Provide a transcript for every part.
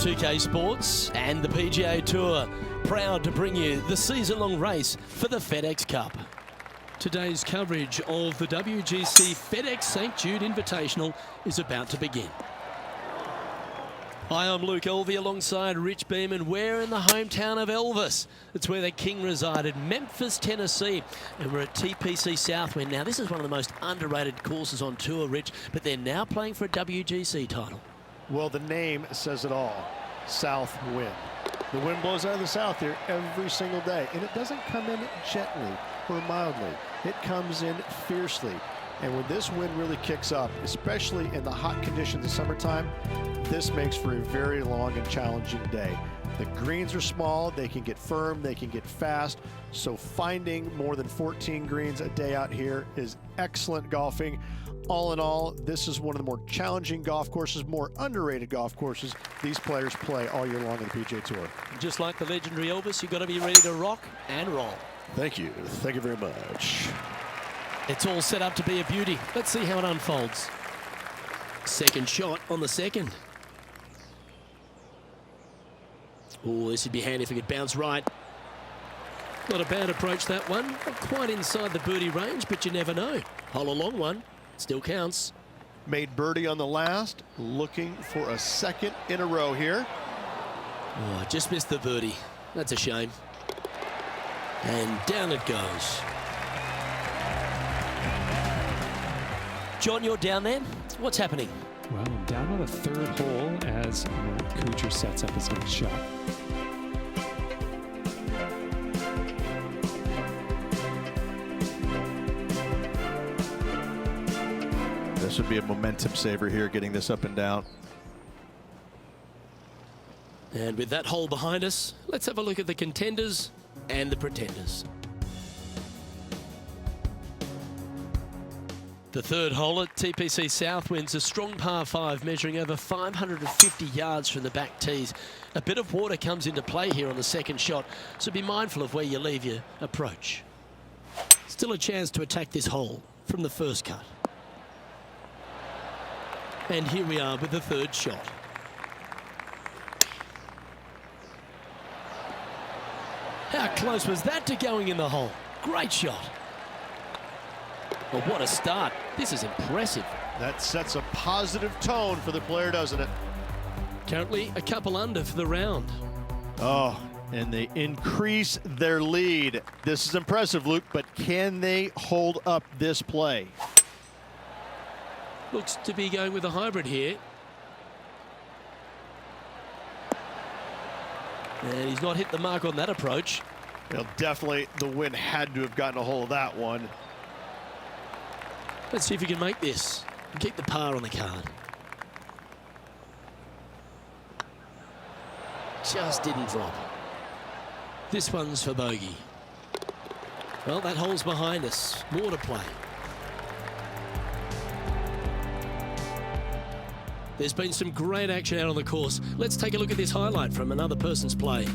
2K Sports and the PGA Tour, proud to bring you the season-long race for the FedEx Cup. Today's coverage of the WGC FedEx St. Jude Invitational is about to begin. Hi, I'm Luke Elvey alongside Rich Beeman. We're in the hometown of Elvis. It's where the king resided, Memphis, Tennessee. And we're at Tpc South Wind. Now, this is one of the most underrated courses on tour, Rich, but they're now playing for a WGC title. Well, the name says it all. South Wind. The wind blows out of the south here every single day, and it doesn't come in gently or mildly. It comes in fiercely. And when this wind really kicks up, especially in the hot conditions of summertime, this makes for a very long and challenging day. The greens are small, they can get firm, they can get fast, so finding more than 14 greens a day out here is excellent golfing. All in all, this is one of the more challenging golf courses, more underrated golf courses these players play all year long on the PGA Tour. Just like the legendary Elvis, you've got to be ready to rock and roll. Thank you. Thank you very much. It's all set up to be a beauty. Let's see how it unfolds. Second shot on the second. Oh, this would be handy if it could bounce right. Not a bad approach, that one. Not quite inside the birdie range, but you never know. Hole a long one. Still counts. Made birdie on the last. Looking for a second in a row here. Oh, just missed the birdie. That's a shame. And down it goes. John, you're down there. What's happening? Well, I'm down on the third hole as Kuchar sets up his next shot. This would be a momentum saver here, getting this up and down. And with that hole behind us, let's have a look at the contenders and the pretenders. The third hole at Tpc South Wind's a strong par 5 measuring over 550 yards from the back tees. A bit of water comes into play here on the second shot, so be mindful of where you leave your approach. Still a chance to attack this hole from the first cut. And here we are with the third shot. How close was that to going in the hole? Great shot. Well, what a start. This is impressive. That sets a positive tone for the player, doesn't it? Currently a couple under for the round. Oh, and they increase their lead. This is impressive, Luke, but can they hold up this play? Looks to be going with a hybrid here. And he's not hit the mark on that approach. Well, definitely the wind had to have gotten a hold of that one. Let's see if he can make this and keep the par on the card. Just didn't drop. This one's for bogey. Well, that hole's behind us. More to play. There's been some great action out on the course. Let's take a look at this highlight from another person's play.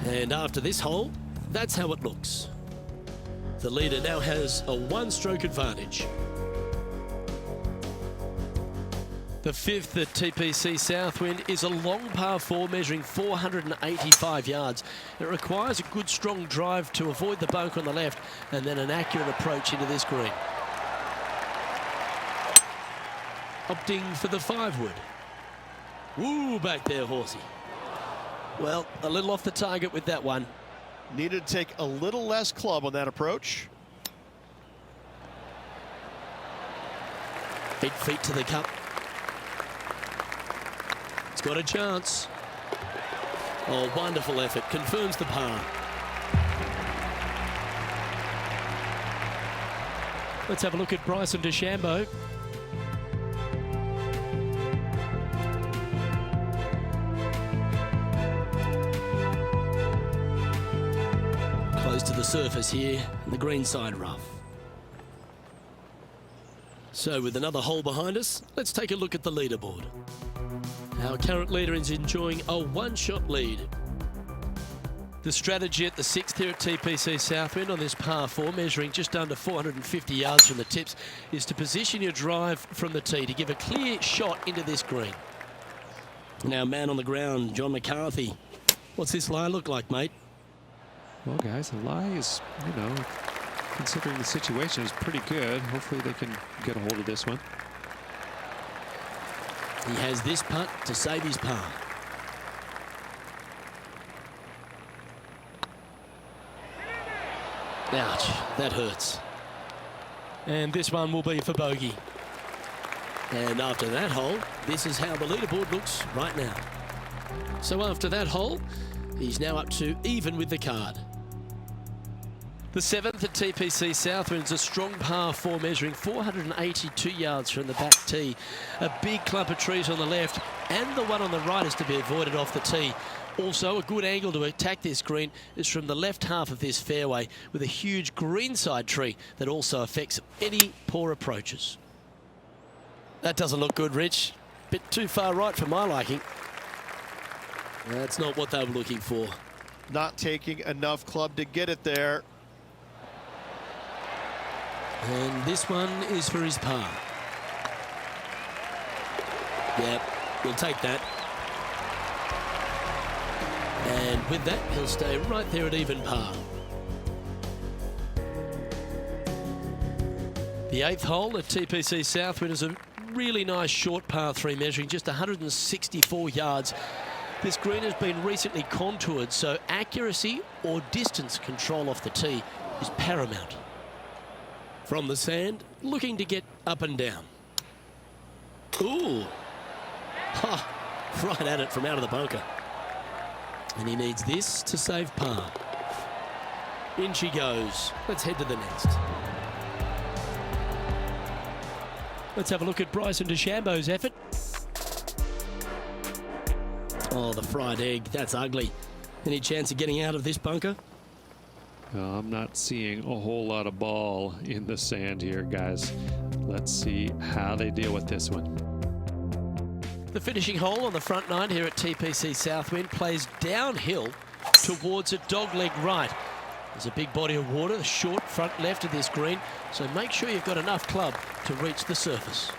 And after this hole, that's how it looks. The leader now has a one-stroke advantage. The fifth at Tpc South Wind is a long par 4 measuring 485 yards. It requires a good strong drive to avoid the bunker on the left and then an accurate approach into this green. Opting for the 5-wood. Woo, back there, horsey. Well, a little off the target with that one. Needed to take a little less club on that approach. 8 feet to the cup. It's got a chance. Oh, wonderful effort. Confirms the par. Let's have a look at Bryson DeChambeau. To the surface here, and the green side rough. So with another hole behind us, let's take a look at the leaderboard. Our current leader is enjoying a one-shot lead. The strategy at the 6th here at TPC South Wind on this par 4, measuring just under 450 yards from the tips, is to position your drive from the tee to give a clear shot into this green. Now, man on the ground, John McCarthy. What's this lie look like, mate? Well, guys, the lie is, you know, considering the situation, is pretty good. Hopefully they can get a hold of this one. He has this putt to save his par. Ouch, that hurts. And this one will be for bogey. And after that hole, this is how the leaderboard looks right now. So after that hole, he's now up to even with the card. The 7th at TPC South Wind's a strong par 4, measuring 482 yards from the back tee. A big clump of trees on the left, and the one on the right is to be avoided off the tee. Also, a good angle to attack this green is from the left half of this fairway, with a huge greenside tree that also affects any poor approaches. That doesn't look good, Rich. Bit too far right for my liking. That's not what they were looking for. Not taking enough club to get it there. And this one is for his par. Yep, we'll take that. And with that, he'll stay right there at even par. The 8th hole at TPC South Wind is a really nice short par 3, measuring just 164 yards. This green has been recently contoured, so accuracy or distance control off the tee is paramount. From the sand, looking to get up and down. Ooh. Ha, right at it from out of the bunker. And he needs this to save par. In she goes. Let's head to the next. Let's have a look at Bryson DeChambeau's effort. Oh, the fried egg. That's ugly. Any chance of getting out of this bunker? I'm not seeing a whole lot of ball in the sand here, guys. Let's see how they deal with this one. The finishing hole on the front 9 here at TPC South Wind plays downhill towards a dogleg right. There's a big body of water, the short front left of this green, so make sure you've got enough club to reach the surface.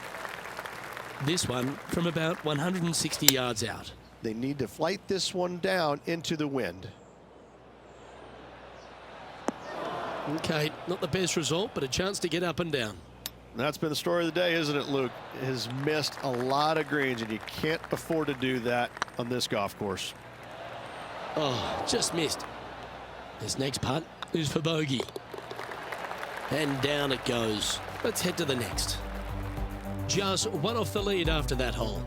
This one from about 160 yards out. They need to flight this one down into the wind. Okay, not the best result, but a chance to get up and down. That's been the story of the day, isn't it, Luke? Has missed a lot of greens, and you can't afford to do that on this golf course. Oh, just missed. This next putt is for bogey. And down it goes. Let's head to the next. Just one off the lead after that hole.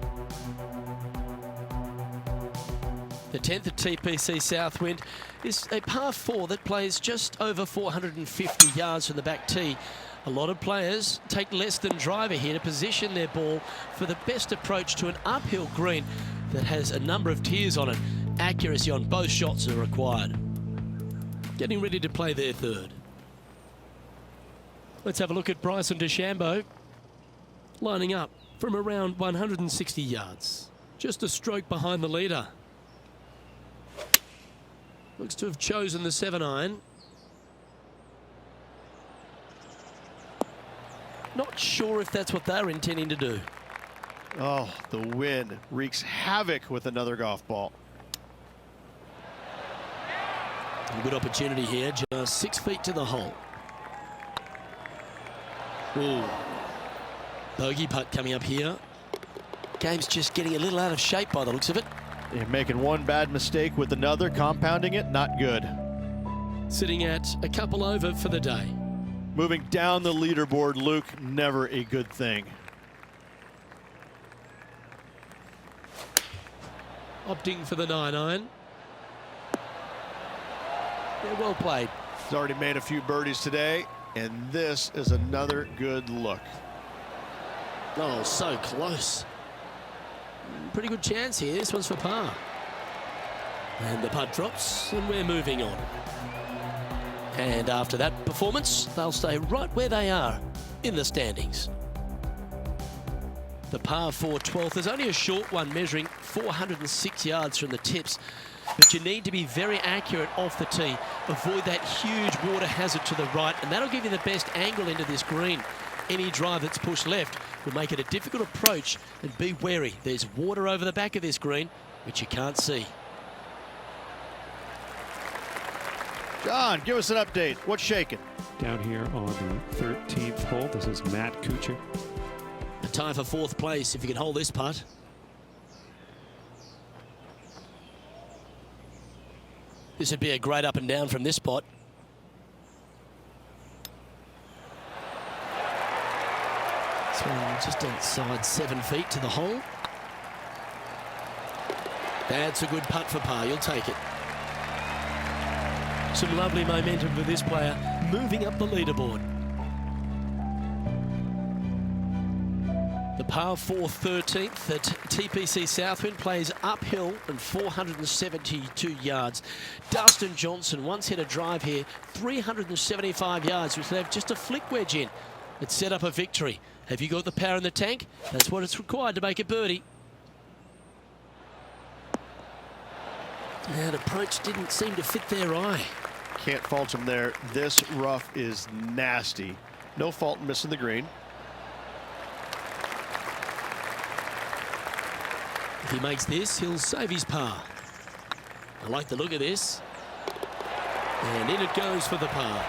The 10th at TPC South Wind is a par 4 that plays just over 450 yards from the back tee. A lot of players take less than driver here to position their ball for the best approach to an uphill green that has a number of tiers on it. Accuracy on both shots are required. Getting ready to play their third. Let's have a look at Bryson DeChambeau lining up from around 160 yards. Just a stroke behind the leader. Looks to have chosen the 7-iron. Not sure if that's what they're intending to do. Oh, the wind wreaks havoc with another golf ball. A good opportunity here, just 6 feet to the hole. Ooh. Bogey putt coming up here. Game's just getting a little out of shape by the looks of it. You're making one bad mistake with another, compounding it, not good. Sitting at a couple over for the day. Moving down the leaderboard, Luke, never a good thing. Opting for the 9-iron. Yeah, well played. He's already made a few birdies today, and this is another good look. Oh, so close. Pretty good chance here. This one's for par. And the putt drops, and we're moving on. And after that performance, they'll stay right where they are in the standings. The par 4 12th. There's only a short one measuring 406 yards from the tips. But you need to be very accurate off the tee. Avoid that huge water hazard to the right, and that'll give you the best angle into this green. Any drive that's pushed left will make it a difficult approach, and be wary. There's water over the back of this green, which you can't see. John, give us an update. What's shaking? Down here on the 13th hole, this is Matt Kuchar. A tie for 4th place if you can hold this putt. This would be a great up and down from this spot. So just outside 7 feet to the hole. That's a good putt for par. You'll take it. Some lovely momentum for this player, moving up the leaderboard. The par 4 13th at Tpc South Wind plays uphill and 472 yards. Dustin Johnson once hit a drive here, 375 yards, which left just a flick wedge in. It set up a victory. Have you got the power in the tank? That's what it's required to make a birdie. That approach didn't seem to fit their eye. Can't fault him there. This rough is nasty. No fault in missing the green. If he makes this, he'll save his par. I like the look of this. And in it goes for the par.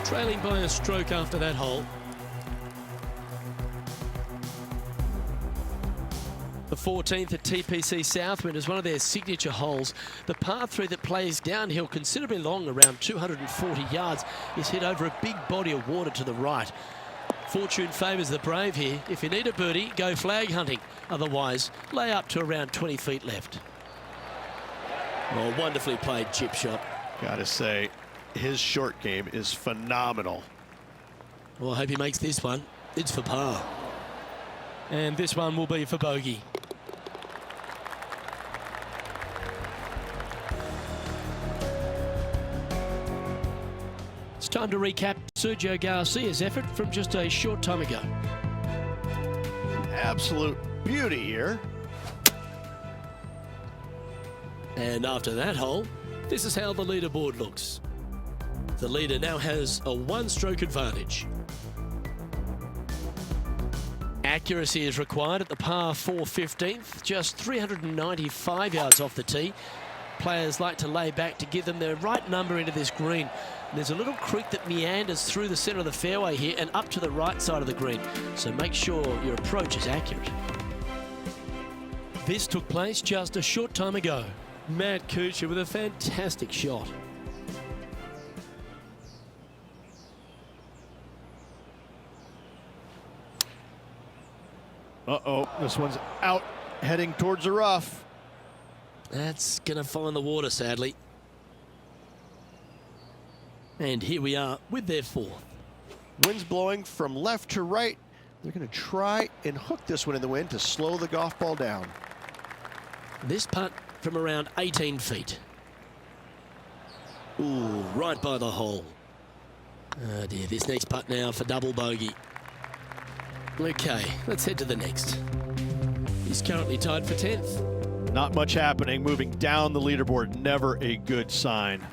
Trailing by a stroke after that hole. The 14th at Tpc South Wind is one of their signature holes. The par 3 that plays downhill considerably long, around 240 yards, is hit over a big body of water to the right. Fortune favours the brave here. If you need a birdie, go flag hunting. Otherwise, lay up to around 20 feet left. Well, wonderfully played chip shot. Gotta say, his short game is phenomenal. Well, I hope he makes this one. It's for par. And this one will be for bogey. It's time to recap Sergio Garcia's effort from just a short time ago. Absolute beauty here. And after that hole, this is how the leaderboard looks. The leader now has a 1-stroke advantage. Accuracy is required at the par 4 15th, just 395 yards off the tee. Players like to lay back to give them the right number into this green. And there's a little creek that meanders through the centre of the fairway here and up to the right side of the green. So make sure your approach is accurate. This took place just a short time ago. Matt Kuchar with a fantastic shot. Uh-oh, this one's out, heading towards the rough. That's going to find the water, sadly. And here we are with their 4th. Wind's blowing from left to right. They're going to try and hook this one in the wind to slow the golf ball down. This putt from around 18 feet. Ooh, right by the hole. Oh dear, this next putt now for double bogey. Okay, let's head to the next. He's currently tied for 10th. Not much happening, moving down the leaderboard, never a good sign.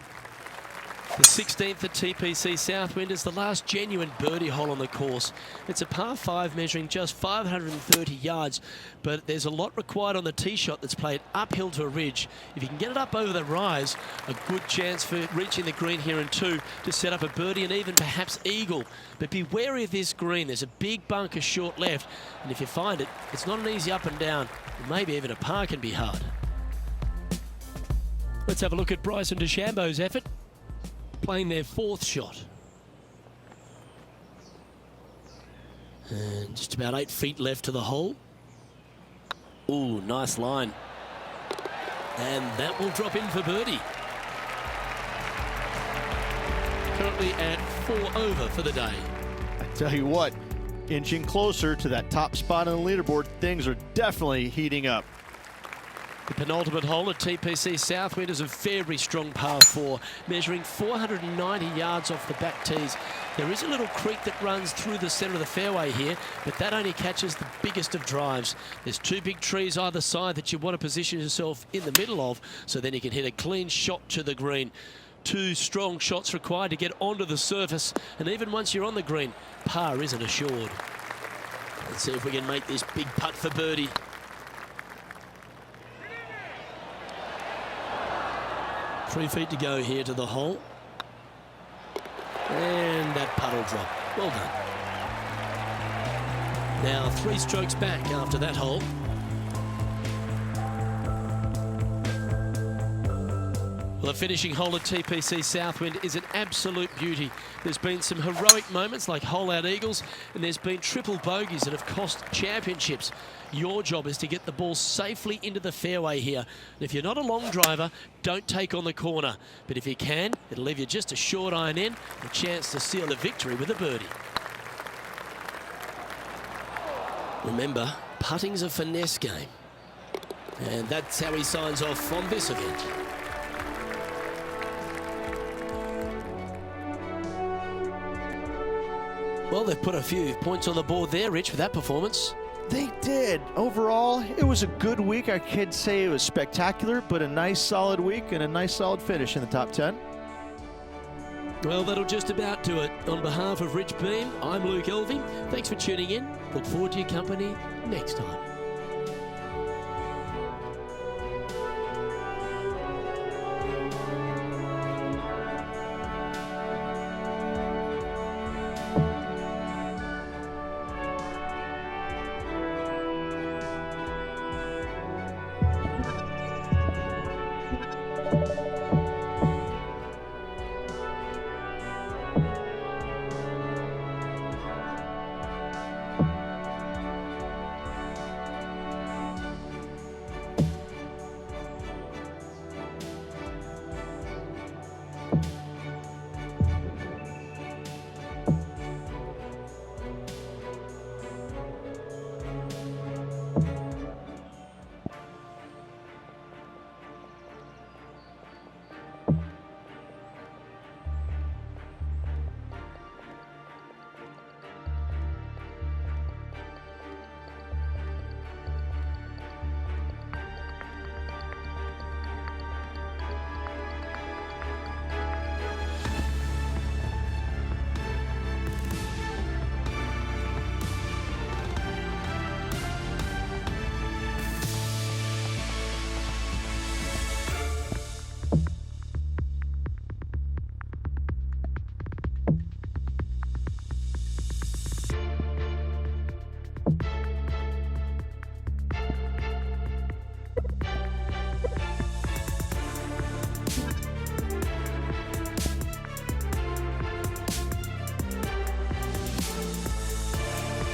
The 16th at Tpc South Wind is the last genuine birdie hole on the course. It's a par 5 measuring just 530 yards, but there's a lot required on the tee shot that's played uphill to a ridge. If you can get it up over the rise, a good chance for reaching the green here in 2 to set up a birdie and even perhaps eagle. But be wary of this green. There's a big bunker short left, and if you find it, it's not an easy up and down. Maybe even a par can be hard. Let's have a look at Bryson DeChambeau's effort, playing their 4th shot. And just about 8 feet left to the hole. Ooh, nice line. And that will drop in for birdie. Currently at 4 over for the day. I tell you what, inching closer to that top spot on the leaderboard, things are definitely heating up. The penultimate hole at Tpc South Wind is a very strong par 4, measuring 490 yards off the back tees. There is a little creek that runs through the centre of the fairway here, but that only catches the biggest of drives. There's 2 big trees either side that you want to position yourself in the middle of, so then you can hit a clean shot to the green. 2 strong shots required to get onto the surface, and even once you're on the green, par isn't assured. Let's see if we can make this big putt for birdie. Three feet to go here to the hole. And that putt will drop. Well done. Now 3 strokes back after that hole. Well, the finishing hole at Tpc South Wind is an absolute beauty. There's been some heroic moments like hole-out eagles, and there's been triple bogeys that have cost championships. Your job is to get the ball safely into the fairway here. And if you're not a long driver, don't take on the corner. But if you can, it'll leave you just a short iron in, a chance to seal a victory with a birdie. Remember, putting's a finesse game. And that's how he signs off on this event. Well, they've put a few points on the board there, Rich, with that performance. They did. Overall, it was a good week. I can't say it was spectacular, but a nice solid week and a nice solid finish in the top 10. Well, that'll just about do it. On behalf of Rich Beam, I'm Luke Elving. Thanks for tuning in. Look forward to your company next time.